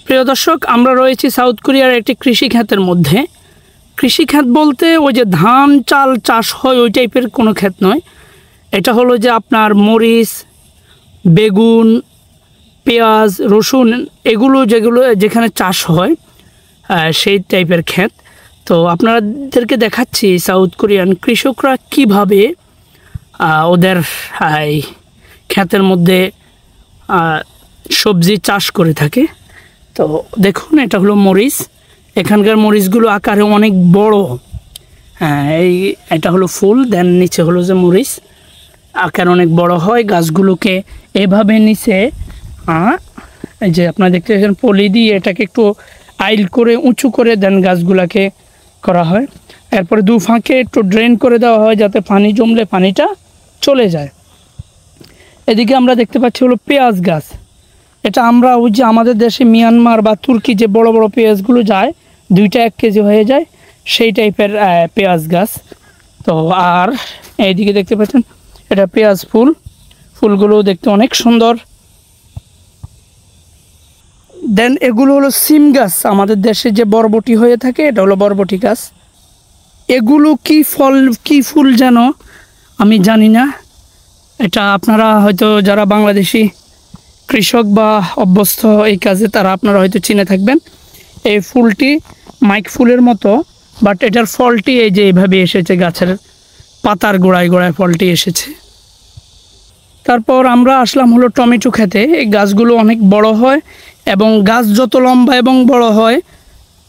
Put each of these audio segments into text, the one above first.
প্রিয় দর্শক, আমরা রয়েছি সাউথ কোরিয়ার একটি কৃষিখাতের মধ্যে। কৃষিখাত বলতে ওই যে ধান চাল চাষ হয় ওই টাইপের কোনো ক্ষেত নয়। এটা হলো যে আপনার মরিচ, বেগুন, পেঁয়াজ, রসুন এগুলো যেখানে চাষ হয় সেই টাইপের ক্ষেত। তো আপনাদেরকে দেখাচ্ছি সাউথ কোরিয়ান কৃষকরা কিভাবে ওদের ক্ষেতের মধ্যে সবজি চাষ করে থাকে। তো দেখুন, এটা হলো মরিচ। এখানকার মরিচগুলো আকারে অনেক বড়। এটা হলো ফুল, দেন নিচে হলো যে মরিচ, আকার অনেক বড় হয়। গাছগুলোকে এভাবে নিচে এই যে আপনারা দেখতে পাচ্ছেন পলি দিয়ে এটাকে একটু আইল করে উঁচু করে দেন গাছগুলাকে করা হয়। এরপরে দু ফাঁকে একটু ড্রেন করে দেওয়া হয় যাতে পানি জমলে পানিটা চলে যায়। এদিকে আমরা দেখতে পাচ্ছি হলো পেঁয়াজ গাছ। এটা আমরা ওই যে আমাদের দেশে মিয়ানমার বা তুর্কি যে বড় বড় পেঁয়াজগুলো যায় 2-1 কেজি হয়ে যায় সেই টাইপের পেঁয়াজ গাছ। তো আর এইদিকে দেখতে পাচ্ছেন এটা পেঁয়াজ ফুলগুলো দেখতে অনেক সুন্দর। দেন এগুলো হলো সিম গাছ। আমাদের দেশে যে বরবটি হয়ে থাকে এটা হলো বরবটি গাছ। এগুলো কি ফল কি ফুল যেন আমি জানি না। এটা আপনারা হয়তো যারা বাংলাদেশি কৃষক বা অভ্যস্ত এই কাজে তারা আপনারা হয়তো চিনে থাকবেন। এই ফুলটি মাইক ফুলের মতো, বাট এটার ফলটি এই যে এইভাবে এসেছে, গাছের পাতার গোড়ায় গোড়ায় ফলটি এসেছে। তারপর আমরা আসলাম হলো টমেটো খেতে। এই গাছগুলো অনেক বড় হয় এবং গাছ যত লম্বা এবং বড় হয়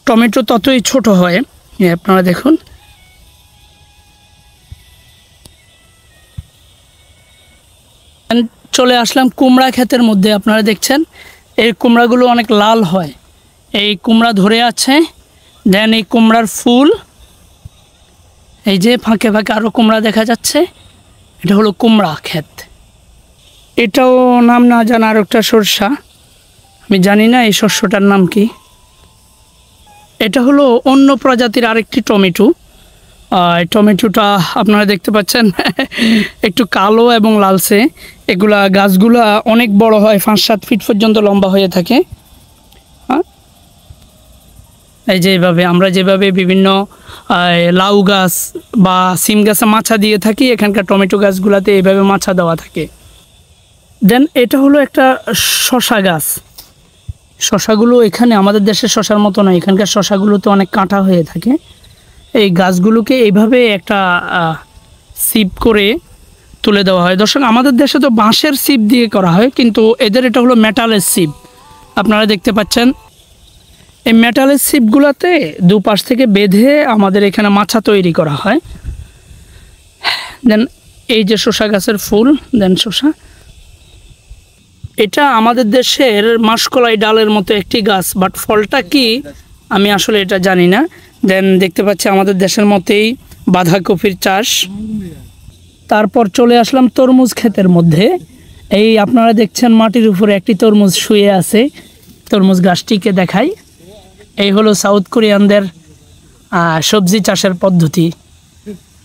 টমেটো ততই ছোট হয়। আপনারা দেখুন, চলে আসলাম কুমড়া ক্ষেতের মধ্যে। আপনারা দেখছেন এই কুমড়াগুলো অনেক লাল হয়। এই কুমড়া ধরে আছে, দেন এই কুমড়ার ফুল, এই যে ফাঁকে ফাঁকে আরও কুমড়া দেখা যাচ্ছে। এটা হলো কুমড়া ক্ষেত। এটাও নাম না জানা আর একটা সরষা, আমি জানি না এই শস্যটার নাম কি। এটা হলো অন্য প্রজাতির আরেকটি টমেটো। টমেটোটা আপনারা দেখতে পাচ্ছেন একটু কালো এবং লালচে। গাছগুলা অনেক বড় হয়, 5-7 ফিট পর্যন্ত লম্বা হয়ে থাকে। এই যে এইভাবে আমরা যেভাবে বিভিন্ন লাউ গাছ বা সিম গাছে মাছা দিয়ে থাকি, এখানকার টমেটো গাছগুলাতে এইভাবে মাছা দেওয়া থাকে। দেন এটা হলো একটা শশা গাছ। শশাগুলো এখানে আমাদের দেশের শশার মতো নয়, এখানকার শশাগুলোতে অনেক কাঁটা হয়ে থাকে। এই গাছগুলোকে এইভাবে একটা সিপ করে তুলে দেওয়া হয়। দর্শক, আমাদের দেশে তো বাঁশের সিপ দিয়ে করা হয়, কিন্তু এদের এটা হলো মেটালের সিপ। আপনারা দেখতে পাচ্ছেন এই মেটালের সিপগুলোতে দুপাশ থেকে বেঁধে আমাদের এখানে মাছা তৈরি করা হয়। দেন এই যে শসা গাছের ফুল, দেন শসা, এটা আমাদের দেশের মাসকলাই ডালের মতো একটি গাছ, বাট ফলটা কি আমি আসলে এটা জানি না। দেন দেখতে পাচ্ছি আমাদের দেশের মতোই বাঁধাকপির চাষ। তারপর চলে আসলাম তরমুজ ক্ষেতের মধ্যে। এই আপনারা দেখছেন মাটির উপরে একটি তরমুজ শুয়ে আছে। তরমুজ গাছটিকে দেখাই। এই হলো সাউথ কোরিয়ানদের সবজি চাষের পদ্ধতি।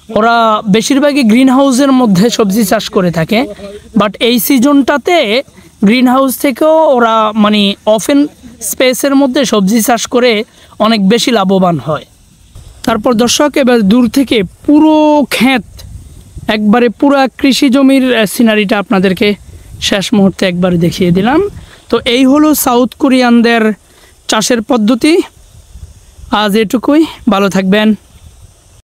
ওরা বেশিরভাগই গ্রিন হাউসের মধ্যে সবজি চাষ করে থাকে, বাট এই সিজনটাতে গ্রিন হাউস থেকেও ওরা মানে ওপেন স্পেসের মধ্যে সবজি চাষ করে অনেক বেশি লাভবান হয়। তারপর দর্শক, এবার দূর থেকে পুরো ক্ষেত, একবারে পুরো কৃষি জমির সিনারিটা আপনাদেরকে শেষ মুহূর্তে একবারে দেখিয়ে দিলাম। তো এই হলো সাউথ কোরিয়ানদের চাষের পদ্ধতি। আজ এটুকুই, ভালো থাকবেন।